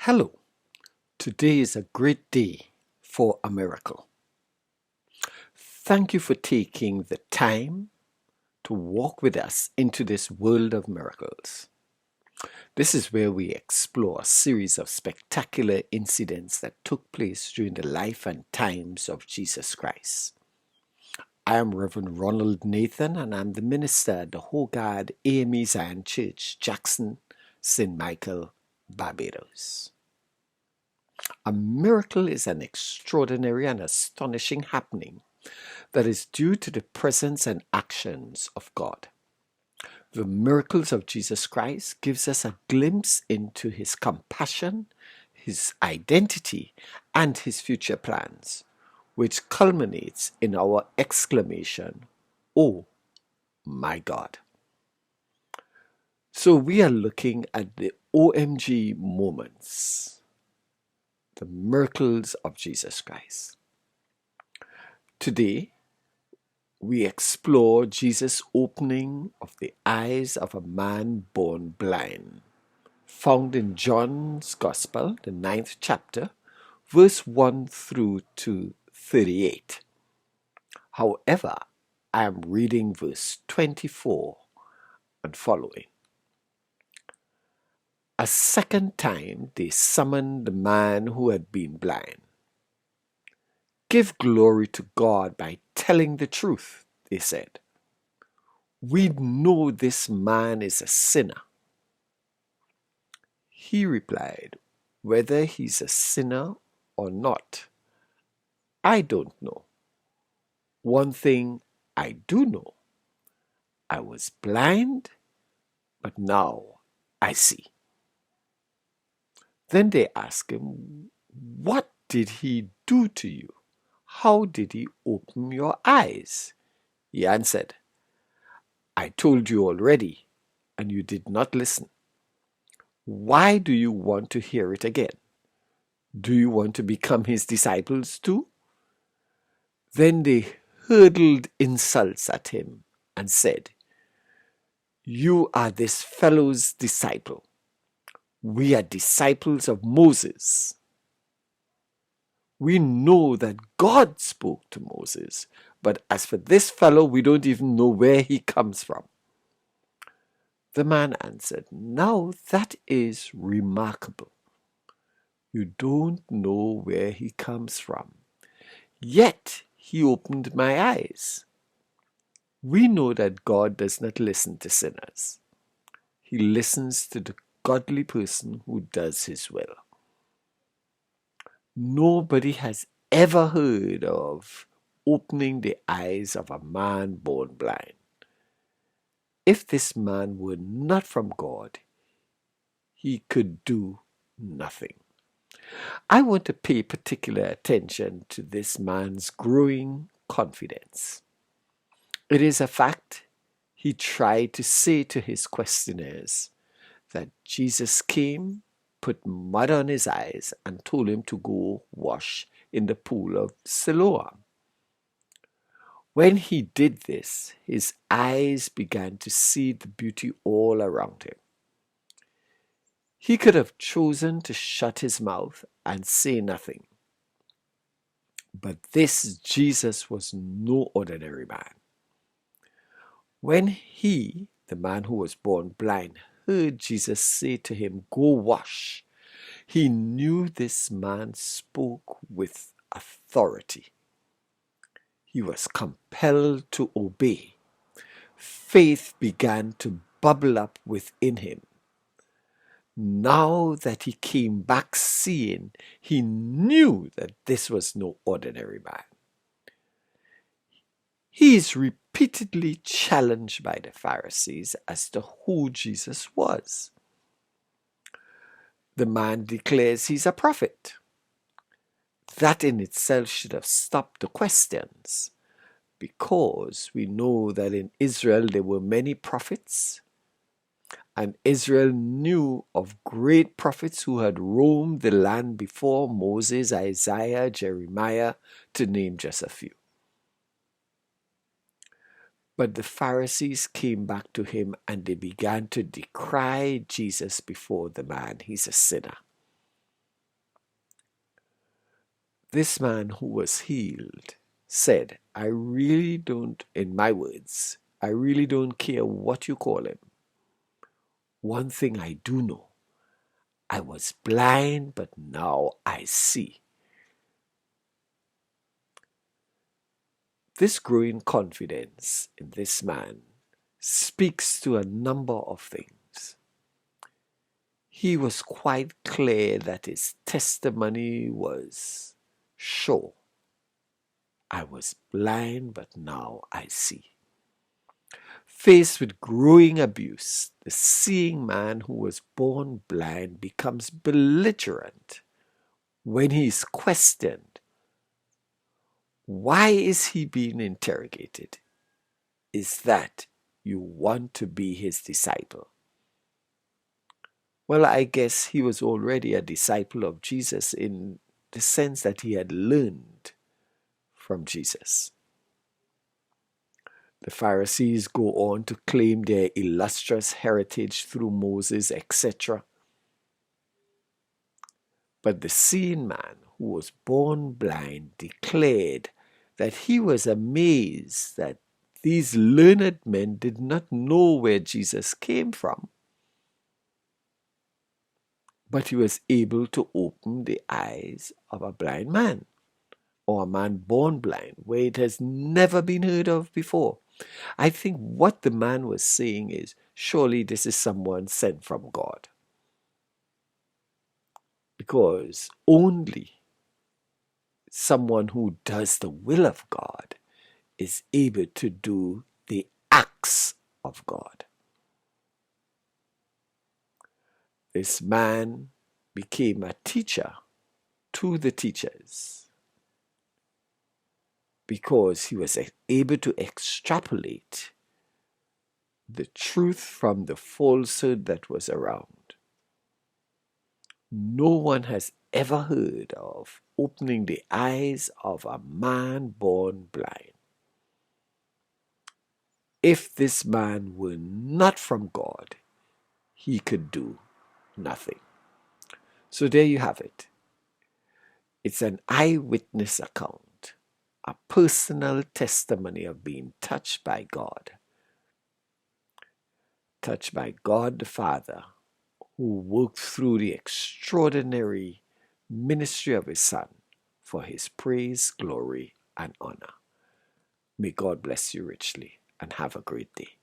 Hello, today is a great day for a miracle. Thank you for taking the time to walk with us into this world of miracles. This is where we explore a series of spectacular incidents that took place during the life and times of Jesus Christ. I am Reverend Ronald Nathan, and I'm the minister at the Hogard AME Zion Church, Jackson, St. Michael, Barbados. A miracle is an extraordinary and astonishing happening that is due to the presence and actions of God. The miracles of Jesus Christ gives us a glimpse into his compassion, his identity, and his future plans, which culminates in our exclamation, "Oh my God." So we are looking at the OMG moments, the miracles of Jesus Christ. Today, we explore Jesus' opening of the eyes of a man born blind, found in John's Gospel, the 9th chapter, verse 1 through to 38. However, I am reading verse 24 and following. A second time they summoned the man who had been blind. "Give glory to God by telling the truth," they said. "We know this man is a sinner." He replied, "Whether he's a sinner or not, I don't know. One thing I do know, I was blind, but now I see." Then they asked him, "What did he do to you? How did he open your eyes?" He answered, "I told you already, and you did not listen. Why do you want to hear it again? Do you want to become his disciples too?" Then they hurled insults at him and said, "You are this fellow's disciple. We are disciples of Moses. We know that God spoke to Moses, but as for this fellow, we don't even know where he comes from." The man answered, "Now that is remarkable. You don't know where he comes from. Yet he opened my eyes. We know that God does not listen to sinners. He listens to the godly person who does his will." Nobody has ever heard of opening the eyes of a man born blind. If this man were not from God, he could do nothing. I want to pay particular attention to this man's growing confidence. It is a fact he tried to say to his questioners that Jesus came, put mud on his eyes, and told him to go wash in the pool of Siloam. When he did this, his eyes began to see the beauty all around him. He could have chosen to shut his mouth and say nothing. But this Jesus was no ordinary man. When he, the man who was born blind, heard Jesus say to him, "Go wash," he knew this man spoke with authority. He was compelled to obey. Faith began to bubble up within him. Now that he came back seeing, he knew that this was no ordinary man. He is repeatedly challenged by the Pharisees as to who Jesus was. The man declares he's a prophet. That in itself should have stopped the questions, because we know that in Israel there were many prophets, and Israel knew of great prophets who had roamed the land before Moses, Isaiah, Jeremiah, to name just a few. But the Pharisees came back to him and they began to decry Jesus before the man. He's a sinner. This man who was healed said, I really don't, in my words, I really don't care what you call him. One thing I do know, I was blind, but now I see. This growing confidence in this man speaks to a number of things. He was quite clear that his testimony was sure. I was blind, but now I see. Faced with growing abuse, the seeing man who was born blind becomes belligerent when he is questioned. Why is he being interrogated? Is that you want to be his disciple? Well, I guess he was already a disciple of Jesus in the sense that he had learned from Jesus. The Pharisees go on to claim their illustrious heritage through Moses, etc. But the seeing man who was born blind declared that he was amazed that these learned men did not know where Jesus came from. But he was able to open the eyes of a blind man, or a man born blind, where it has never been heard of before. I think what the man was saying is, surely this is someone sent from God. Because only someone who does the will of God is able to do the acts of God. This man became a teacher to the teachers because he was able to extrapolate the truth from the falsehood that was around. No one has ever heard of opening the eyes of a man born blind. If this man were not from God, he could do nothing. So there you have it. It's an eyewitness account, a personal testimony of being touched by God the Father, who worked through the extraordinary ministry of his Son for his praise, glory, and honor. May God bless you richly and have a great day.